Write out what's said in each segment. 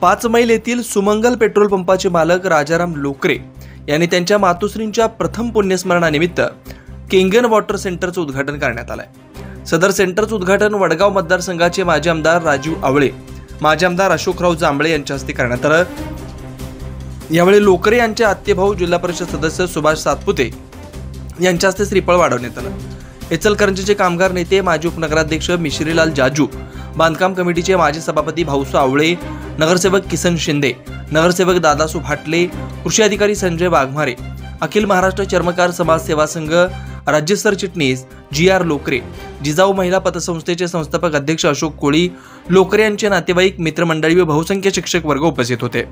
5 मैल येथील सुमंगल पेट्रोल पंपाचे मालक राजाराम लोकरे यांनी त्यांच्या मातोश्रींच्या प्रथम पुण्यस्मरणानिमित्त केंगन वॉटर सेंटरचं उद्घाटन करण्यात आलंय। सदर सेंटरचं उद्घाटन वडगाव मतदारसंघाचे माजी आमदार राजीव आवळे, माजी आमदार अशोकराव जांभळे यांच्या हस्ते करण्यात आलं। यावेळी लोकरे यांचे आत्तेभाऊ जिल्हा परिषद सदस्य सुभाष सातपुते यांच्या हस्ते श्रीफळ वाढवण्यात आलं। इचलकरंजीचे कामगार नेते माजी उपनगराध्यक्ष मिश्रीलाल जाजू, बांधकाम कमिटीचे माजी सभापती भाऊसू आवळे, नगरसेवक किसन शिंदे, नगरसेवक दादासू भाटले, कृषी अधिकारी संजय वाघमारे, अखिल महाराष्ट्र चर्मकार समाज सेवा संघ राज्य सरचिटणीस GR लोकरे, जिजाऊ महिला पतसंस्थेचे संस्थापक अध्यक्ष अशोक कोळी, लोकरे यांचे नातेवाईक, मित्रमंडळी व बहुसंख्य शिक्षक वर्ग उपस्थित होते।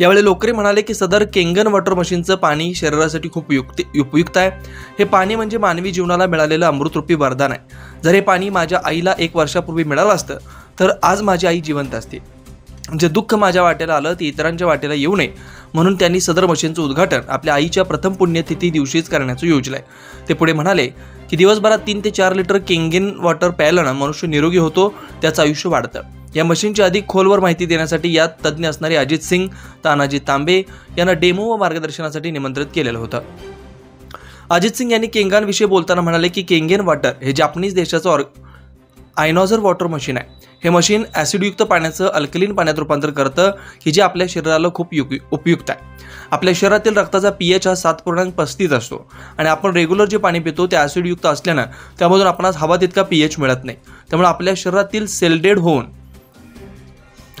यावेळी लोकरे म्हणाले की सदर केंगन वॉटर मशीनचं पाणी शरीरासाठी खूप उपयुक्त आहे। हे पाणी म्हणजे मानवी जीवनाला मिळालेलं अमृतरूपी वरदान आहे। जर हे पाणी माझ्या आईला 1 वर्षापूर्वी मिळालं असतं तर आज माझी आई जिवंत असते। जे दुःख माझ्या वाट्याला आलं ते इतरांच्या वाट्याला येऊ नये म्हणून त्यांनी सदर मशीनचं उद्घाटन आपल्या आईच्या प्रथम पुण्यतिथी दिवशीच करण्याचं योजलंय। ते पुढे म्हणाले की दिवसभरात 3 ते 4 लिटर केंगन वॉटर प्यायल्यानं मनुष्य निरोगी होतो, त्याचं आयुष्य वाढतं। या मशीनची अधिक खोलवर माहिती देण्यासाठी यात तज्ज्ञ असणारे अजित सिंग, तानाजी तांबे यांना डेमो व मार्गदर्शनासाठी निमंत्रित केलेलं होतं। अजित सिंग यांनी केंगांविषयी बोलताना म्हणाले की केंगन वॉटर हे जापनीज देशाचं आयनॉझर वॉटर मशीन आहे। हे मशीन ॲसिडयुक्त पाण्याचं अल्कलीन पाण्यात रूपांतर करतं की जे आपल्या शरीराला खूप उपयुक्त आहे। आपल्या शरीरातील रक्ताचा pH हा 7.35 असतो आणि आपण रेग्युलर जे पाणी पितो ते ॲसिडयुक्त असल्यानं त्यामधून आपणास हवा तितका pH मिळत नाही। त्यामुळे आपल्या शरीरातील सेल डेड होऊन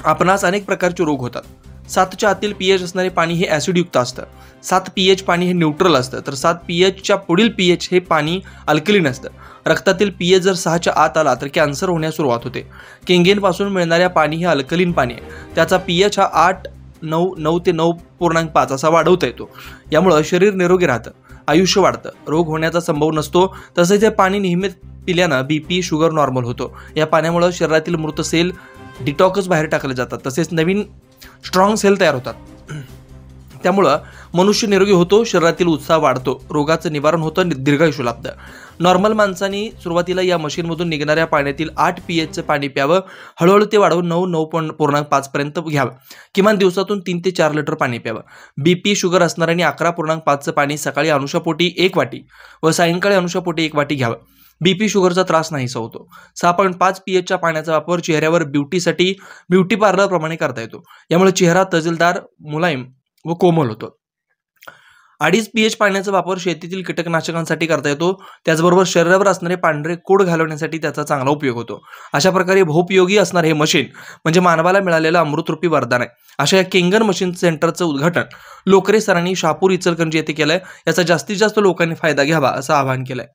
आपणास अनेक प्रकारचे रोग होतात। 7च्या आतील pH असणारे पाणी हे ॲसिडयुक्त असतं, 7 pH पाणी हे न्यूट्रल असतं, तर 7 pHच्या पुढील pH हे पाणी अल्कलीन असतं। रक्तातील pH जर 6च्या आत आला तर कॅन्सर होण्यास सुरुवात होते। केंगेनपासून मिळणाऱ्या पाणी हे अल्कलीन पाणी आहे, त्याचा pH हा 8, 9 ते 9.5 असा वाढवता येतो। यामुळे शरीर निरोगी राहतं, आयुष्य वाढतं, रोग होण्याचा संभव नसतो। तसेच हे पाणी नियमित पिल्यानं BP, शुगर नॉर्मल होतो। या पाण्यामुळे शरीरातील मृत सेल डिटॉक्स बाहेर टाकले जातात, तसेच नवीन स्ट्रॉंग सेल तयार होतात। त्यामुळं मनुष्य निरोगी होतो, शरीरातील उत्साह वाढतो, रोगाचं निवारण होतं, दीर्घायुष्य लाभतं। नॉर्मल माणसांनी सुरुवातीला या मशीनमधून निघणाऱ्या पाण्यातील 8 pHचं पाणी प्यावं, हळूहळू ते वाढवून 9.5 पर्यंत घ्यावं। किमान दिवसातून 3 ते 4 लिटर पाणी प्यावं। BP, शुगर असणाऱ्यांनी 11.5चं पाणी सकाळी अनुशापोटी 1 वाटी व सायंकाळी अनुशापोटी 1 वाटी घ्यावं। BP, शुगरचा त्रास नाहीसा होतो। 6.5 pHच्या पाण्याचा वापर चेहऱ्यावर ब्युटी पार्लर प्रमाणे करता येतो। यामुळे चेहरा तजेलदार, मुलायम व कोमल होतो। 2.5 pH पाण्याचा वापर शेतीतील कीटकनाशकांसाठी करता येतो। त्याचबरोबर शरीरावर असणारे पांढरे कोड घालवण्यासाठी त्याचा चांगला उपयोग होतो। अशा प्रकारे बहुपयोगी असणारे हे मशीन म्हणजे मानवाला मिळालेलं अमृतरूपी वरदान आहे। अशा या केंगन मशीन सेंटरचं उद्घाटन लोकरे सरांनी शहापूर इचलकरंजी येथे केलंय। याचा जास्तीत जास्त लोकांनी फायदा घ्यावा असं आवाहन केलंय।